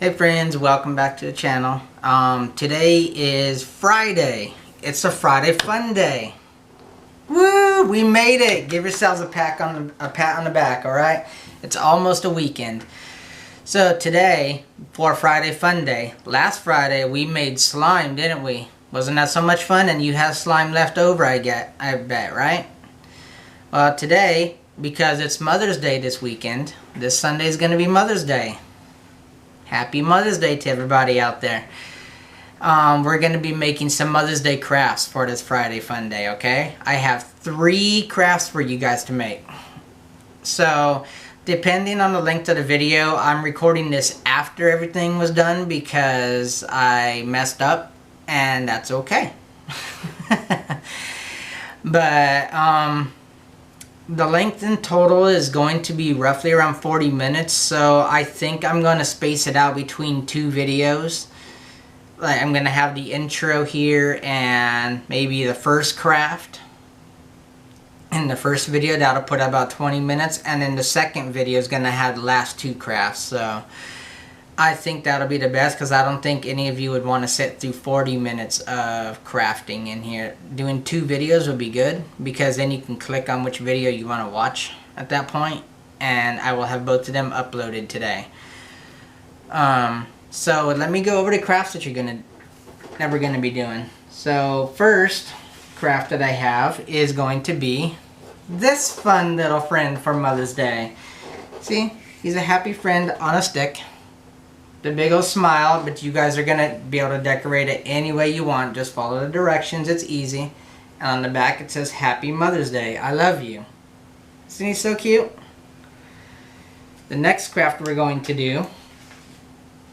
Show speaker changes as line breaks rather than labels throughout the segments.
Hey friends, welcome back to the channel. Today is Friday. It's a Friday fun day. Woo! We made it! Give yourselves a pat on the back, alright? It's almost a weekend. So today, for Friday fun day, last Friday we made slime, didn't we? Wasn't that so much fun? And you have slime left over, I bet, right? Well, today, because it's Mother's Day this weekend, this Sunday is going to be Mother's Day. Happy Mother's Day to everybody out there. We're going to be making some Mother's Day crafts for this Friday fun day, okay? I have 3 crafts for you guys to make. So, depending on the length of the video, I'm recording this after everything was done because I messed up, and that's okay. But, the length in total is going to be roughly around 40 minutes, so I think I'm going to space it out between 2 videos. Like, I'm going to have the intro here and maybe the first craft. In the first video, that'll put about 20 minutes, and then the second video is going to have the last 2 crafts, so I think that'll be the best because I don't think any of you would want to sit through 40 minutes of crafting in here. Doing 2 videos would be good because then you can click on which video you want to watch at that point, and I will have both of them uploaded today. So let me go over the crafts that we're gonna be doing. So first craft that I have is going to be this fun little friend for Mother's Day. See, he's a happy friend on a stick. The big old smile, but you guys are gonna be able to decorate it any way you want. Just follow the directions, it's easy. And on the back it says Happy Mother's Day, I love you. Isn't he so cute? The next craft we're going to do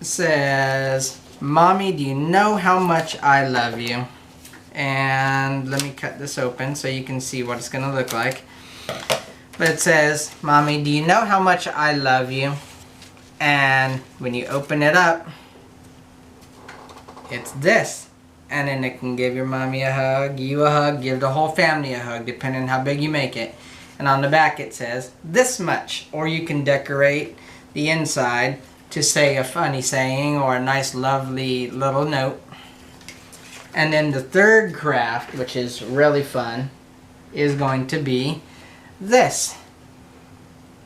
says, Mommy, do you know how much I love you? And let me cut this open so you can see what it's gonna look like. But it says, Mommy, do you know how much I love you? And when you open it up, it's this. And then it can give your mommy a hug, you a hug, give the whole family a hug, depending on how big you make it. And on the back it says, this much. Or you can decorate the inside to say a funny saying or a nice lovely little note. And then the third craft, which is really fun, is going to be this.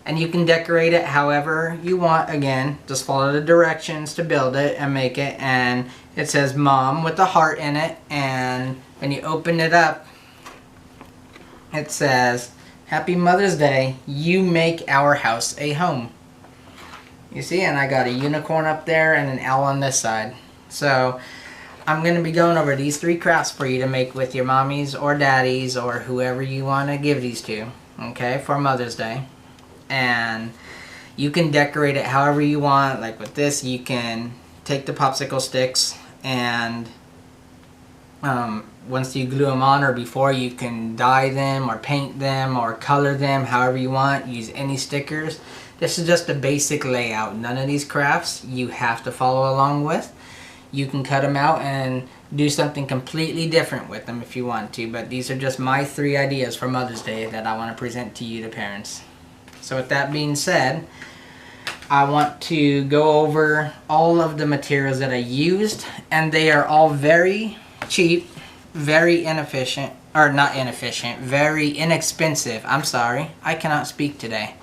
And you can decorate it however you want. Again, just follow the directions to build it and make it. And it says Mom with a heart in it. And when you open it up, it says, Happy Mother's Day, you make our house a home. You see, and I got a unicorn up there and an owl on this side. So, I'm going to be going over these 3 crafts for you to make with your mommies or daddies or whoever you want to give these to. Okay, for Mother's Day. And you can decorate it however you want. Like with this, you can take the popsicle sticks and once you glue them on or before, you can dye them or paint them or color them however you want. Use any stickers. This is just a basic layout. None of these crafts you have to follow along with. You can cut them out and do something completely different with them if you want to. But these are just my 3 ideas for Mother's Day that I want to present to you, the parents. So with that being said, I want to go over all of the materials that I used, and they are all very cheap, very inefficient, or not inefficient, very inexpensive. I'm sorry, I cannot speak today.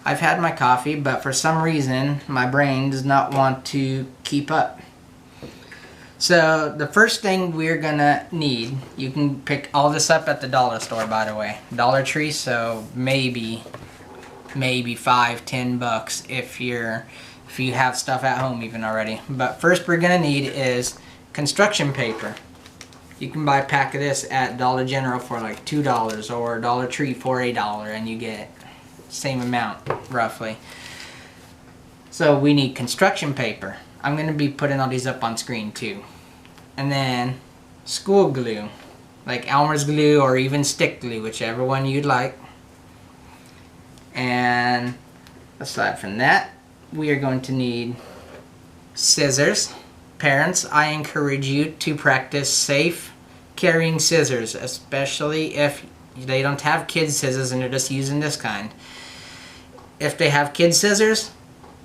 I've had my coffee, but for some reason, my brain does not want to keep up. So the first thing we're gonna need, you can pick all this up at the dollar store, by the way. Dollar Tree, so maybe $5-10 if you have stuff at home even already. But first we're gonna need is construction paper. You can buy a pack of this at Dollar General for like $2 or Dollar Tree for $1 and you get the same amount roughly. So we need construction paper. I'm gonna be putting all these up on screen too. And then school glue, like Elmer's glue or even stick glue, whichever one you'd like. And aside from that, we are going to need scissors. Parents, I encourage you to practice safe carrying scissors, especially if they don't have kid scissors and they're just using this kind. If they have kid scissors,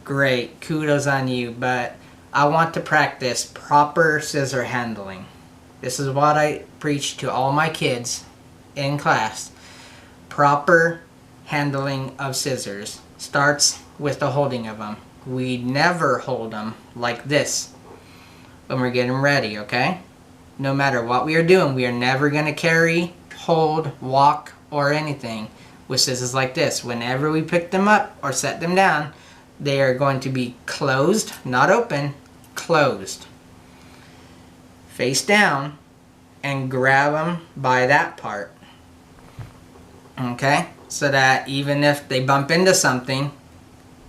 great, kudos on you, but I want to practice proper scissor handling. This is what I preach to all my kids in class. Proper handling of scissors starts with the holding of them. We never hold them like this when we're getting ready, okay? No matter what we are doing, we are never going to carry, hold, walk, or anything with scissors like this. Whenever we pick them up or set them down, they are going to be closed, not open, closed. Face down and grab them by that part. Okay? So that even if they bump into something,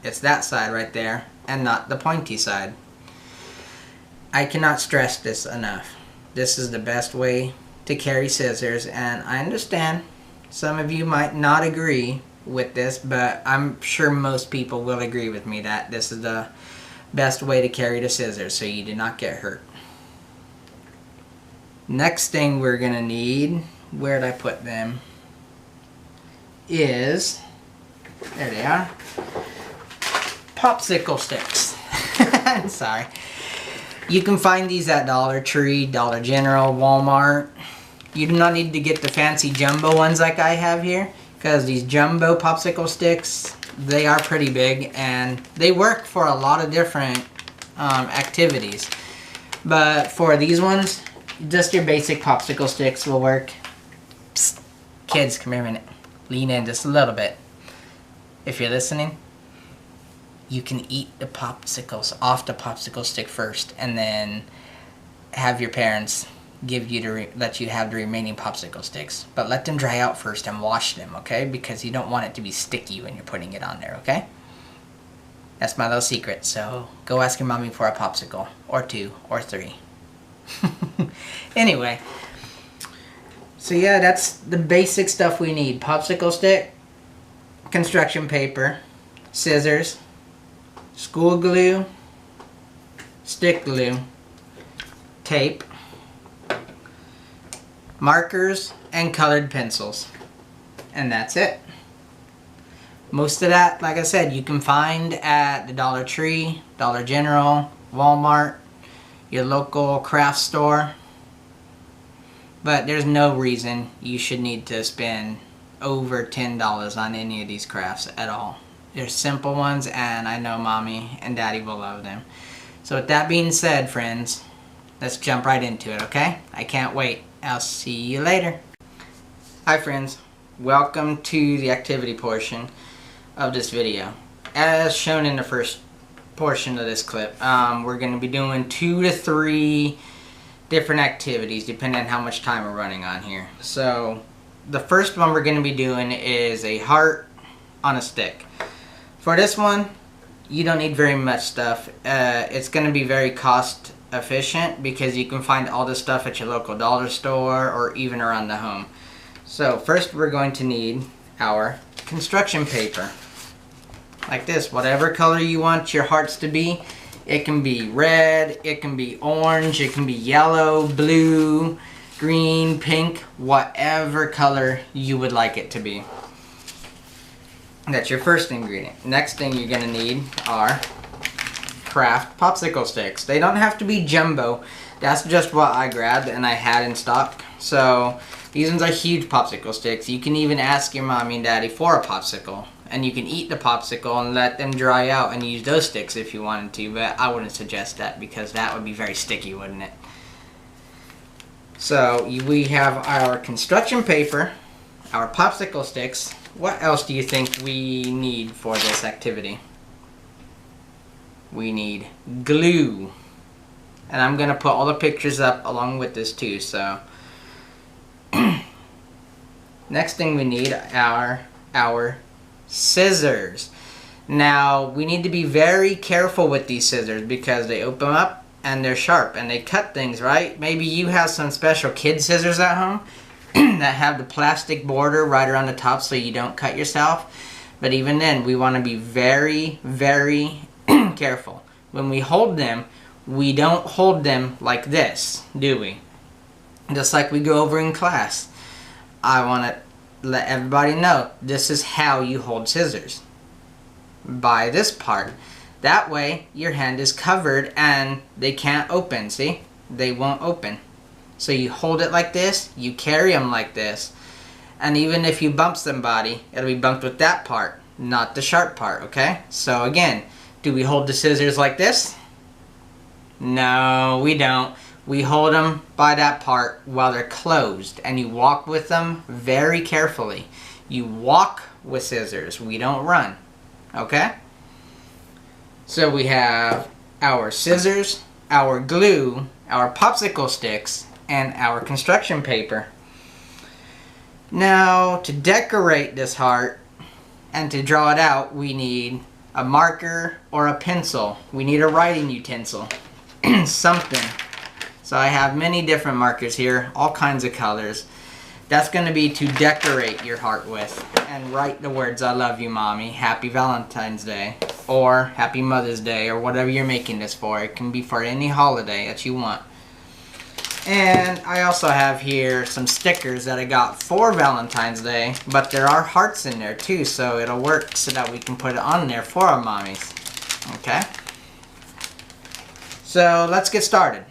it's that side right there and not the pointy side. I cannot stress this enough. This is the best way to carry scissors, and I understand some of you might not agree with this, but I'm sure most people will agree with me that this is the best way to carry the scissors so you do not get hurt. Next thing we're gonna need, where did I put them, is, there they are, popsicle sticks. I'm sorry. You can find these at Dollar Tree, Dollar General, Walmart. You do not need to get the fancy jumbo ones like I have here, because these jumbo popsicle sticks, they are pretty big and they work for a lot of different activities. But for these ones, just your basic popsicle sticks will work. Psst. Kids, come here a minute. Lean in just a little bit. If you're listening, you can eat the popsicles off the popsicle stick first, and then have your parents give you let you have the remaining popsicle sticks. But let them dry out first and wash them, okay? Because you don't want it to be sticky when you're putting it on there, okay? That's my little secret. So go ask your mommy for a popsicle, or 2, or 3. Anyway, so yeah, that's the basic stuff we need. Popsicle stick, construction paper, scissors, school glue, stick glue, tape, markers, and colored pencils. And that's it. Most of that, like I said, you can find at the Dollar Tree, Dollar General, Walmart, your local craft store. But there's no reason you should need to spend over $10 on any of these crafts at all. They're simple ones, and I know Mommy and Daddy will love them. So with that being said, friends, let's jump right into it, okay? I can't wait. I'll see you later. Hi friends, welcome to the activity portion of this video. As shown in the first portion of this clip, we're going to be doing 2 to 3 different activities depending on how much time we're running on here. So the first one we're going to be doing is a heart on a stick. For this one, you don't need very much stuff. It's going to be very cost efficient because you can find all this stuff at your local dollar store or even around the home. So first we're going to need our construction paper. Like this, whatever color you want your hearts to be. It can be red, it can be orange, it can be yellow, blue, green, pink, whatever color you would like it to be. That's your first ingredient. Next thing you're going to need are craft popsicle sticks. They don't have to be jumbo. That's just what I grabbed and I had in stock. So these ones are huge popsicle sticks. You can even ask your mommy and daddy for a popsicle. And you can eat the popsicle and let them dry out and use those sticks if you wanted to. But I wouldn't suggest that because that would be very sticky, wouldn't it? So we have our construction paper, our popsicle sticks. What else do you think we need for this activity? We need glue. And I'm going to put all the pictures up along with this too. So next thing we need are our scissors. Now we need to be very careful with these scissors because they open up and they're sharp and they cut things, right? Maybe you have some special kid scissors at home that have the plastic border right around the top so you don't cut yourself. But even then, we want to be very, very careful. When we hold them, we don't hold them like this, do we? Just like we go over in class. I want to let everybody know this is how you hold scissors. By this part. That way your hand is covered and they can't open. See? They won't open. So you hold it like this, you carry them like this, and even if you bump somebody, it'll be bumped with that part, not the sharp part, okay? So again, do we hold the scissors like this? No, we don't. We hold them by that part while they're closed, and you walk with them very carefully. You walk with scissors, we don't run, okay? So we have our scissors, our glue, our popsicle sticks, and our construction paper. Now, to decorate this heart and to draw it out, we need a marker or a pencil. We need a writing utensil, something. So I have many different markers here, all kinds of colors. That's going to be to decorate your heart with and write the words, "I love you, Mommy," "Happy Valentine's Day," or "Happy Mother's Day," or whatever you're making this for. It can be for any holiday that you want. And I also have here some stickers that I got for Valentine's Day, but there are hearts in there too, so it'll work so that we can put it on there for our mommies. Okay? So let's get started.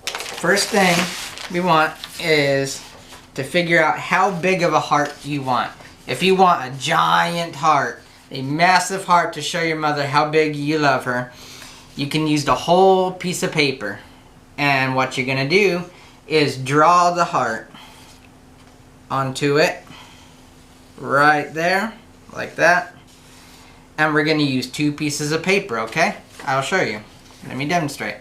First thing we want is to figure out how big of a heart you want. If you want a giant heart, a massive heart to show your mother how big you love her, you can use the whole piece of paper. And what you're going to do is draw the heart onto it right there, like that. And we're going to use 2 pieces of paper, okay? I'll show you. Let me demonstrate.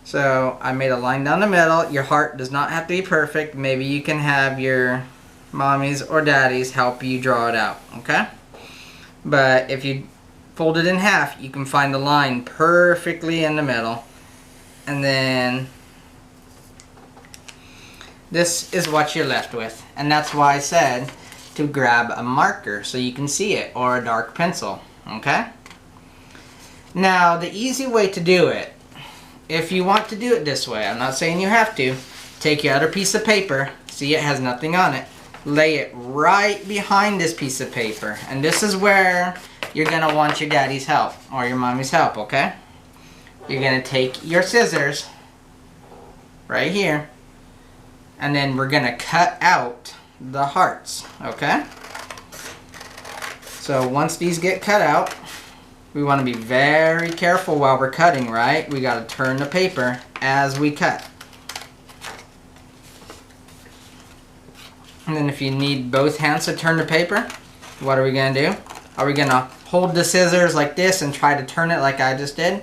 So I made a line down the middle. Your heart does not have to be perfect. Maybe you can have your mommies or daddies help you draw it out, okay? But if you fold it in half, you can find the line perfectly in the middle. And then this is what you're left with. And that's why I said to grab a marker so you can see it, or a dark pencil, okay? Now, the easy way to do it, if you want to do it this way, I'm not saying you have to, take your other piece of paper, see it has nothing on it, lay it right behind this piece of paper. And this is where you're going to want your daddy's help, or your mommy's help, okay? You're going to take your scissors right here, and then we're going to cut out the hearts, okay? So once these get cut out, we want to be very careful while we're cutting, right? We got to turn the paper as we cut. And then if you need both hands to turn the paper, what are we going to do? Are we going to hold the scissors like this and try to turn it like I just did?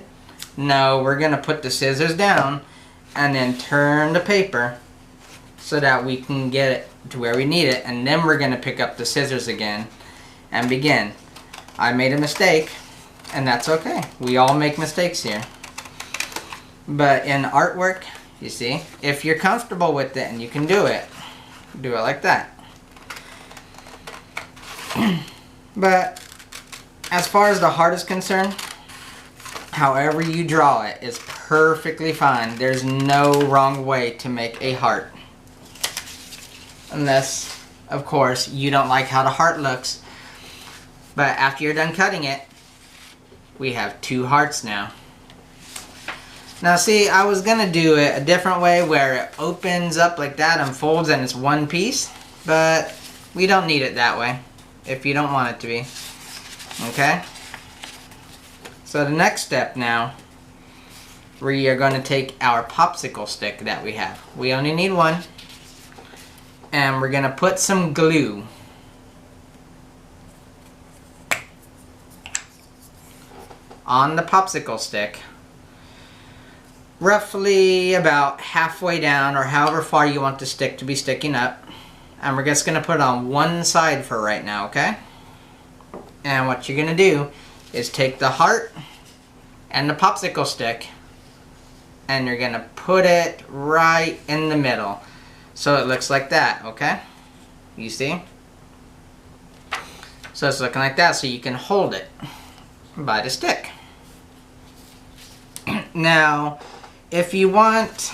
No, we're going to put the scissors down and then turn the paper so that we can get it to where we need it. And then we're going to pick up the scissors again and begin. I made a mistake, and that's okay. We all make mistakes here. But in artwork, you see, if you're comfortable with it and you can do it like that. But as far as the heart is concerned, however you draw it is perfectly fine. There's no wrong way to make a heart. Unless, of course, you don't like how the heart looks. But after you're done cutting it, we have 2 hearts now. Now see, I was going to do it a different way where it opens up like that and folds and it's one piece. But we don't need it that way if you don't want it to be. Okay? So the next step now, we are going to take our popsicle stick that we have. We only need one. And we're going to put some glue on the popsicle stick, roughly about halfway down or however far you want the stick to be sticking up. And we're just going to put it on one side for right now, okay? And what you're going to do is take the heart and the popsicle stick and you're going to put it right in the middle. So it looks like that, okay? You see? So it's looking like that, so you can hold it by the stick. Now, if you want,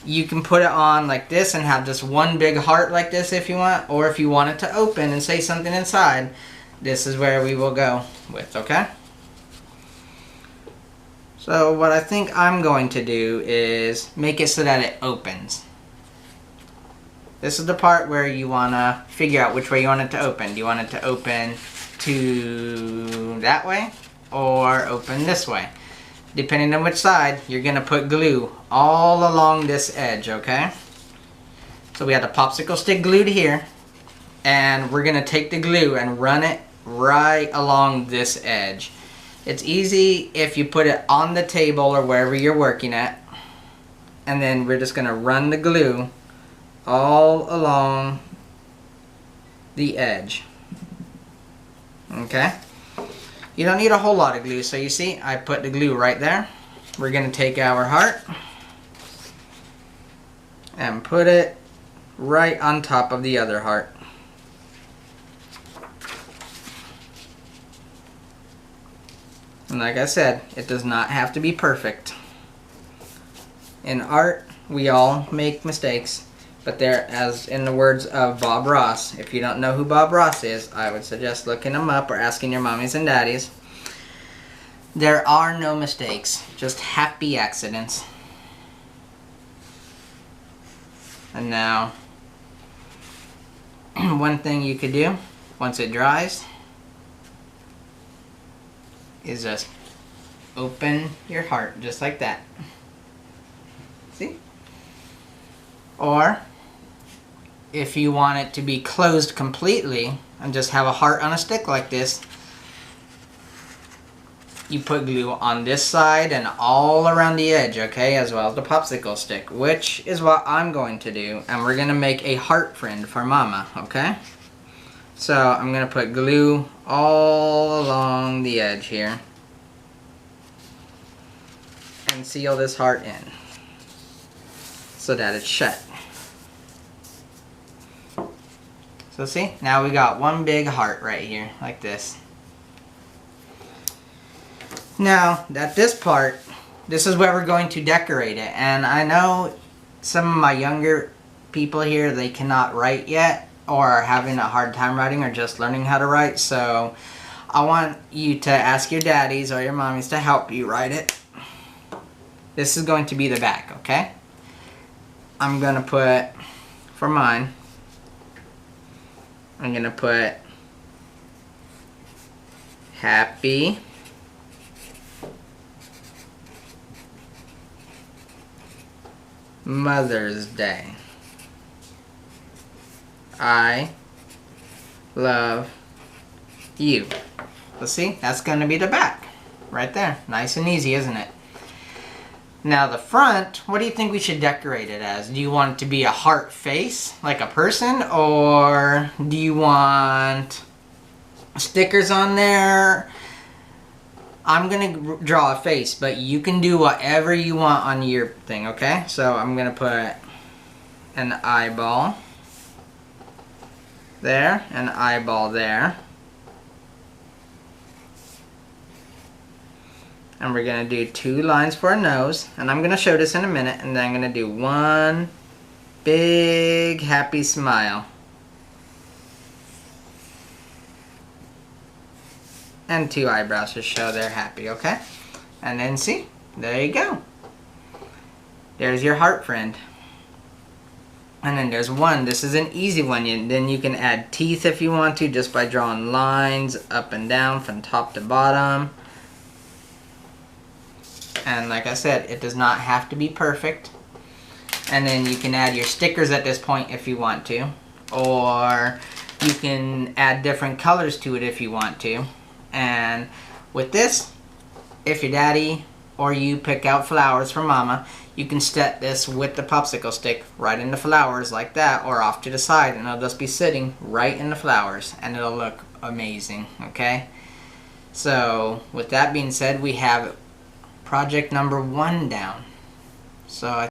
you can put it on like this and have just one big heart like this if you want. Or if you want it to open and say something inside, this is where we will go with, okay? So what I think I'm going to do is make it so that it opens. This is the part where you want to figure out which way you want it to open. Do you want it to open to that way or open this way? Depending on which side, you're going to put glue all along this edge, okay? So we have the popsicle stick glued here, and we're going to take the glue and run it right along this edge. It's easy if you put it on the table or wherever you're working at, and then we're just going to run the glue all along the edge. Okay? You don't need a whole lot of glue, so you see I put the glue right there. We're going to take our heart and put it right on top of the other heart. And like I said, it does not have to be perfect. In art, we all make mistakes, but there, as in the words of Bob Ross, if you don't know who Bob Ross is, I would suggest looking him up or asking your mommies and daddies. There are no mistakes, just happy accidents. And now, one thing you could do once it dries is just open your heart just like that. See? Or if you want it to be closed completely and just have a heart on a stick like this, you put glue on this side and all around the edge, okay, as well as the popsicle stick, which is what I'm going to do, and we're going to make a heart friend for Mama, okay? So I'm going to put glue all along the edge here and seal this heart in so that it's shut. So see, now we got one big heart right here, like this. Now, at this part, this is where we're going to decorate it. And I know some of my younger people here, they cannot write yet, or are having a hard time writing, or just learning how to write. So I want you to ask your daddies or your mommies to help you write it. This is going to be the back, okay? I'm going to put, for mine, I'm going to put Happy Mother's Day. I love you. So see, that's going to be the back. Right there. Nice and easy, isn't it? Now the front, what do you think we should decorate it as? Do you want it to be a heart face, like a person? Or do you want stickers on there? I'm going to draw a face, but you can do whatever you want on your thing, okay? So I'm going to put an eyeball there, an eyeball there. And we're going to do 2 lines for a nose. And I'm going to show this in a minute. And then I'm going to do one big happy smile. And 2 eyebrows to show they're happy, okay? And then see, there you go. There's your heart friend. And then there's one, this is an easy one. Then you can add teeth if you want to, just by drawing lines up and down from top to bottom. And like I said, it does not have to be perfect. And then you can add your stickers at this point if you want to. Or you can add different colors to it if you want to. And with this, if your daddy or you pick out flowers for Mama, you can set this with the popsicle stick right in the flowers like that, or off to the side, and it'll just be sitting right in the flowers, and it'll look amazing, okay? So with that being said, we have project number 1 down. So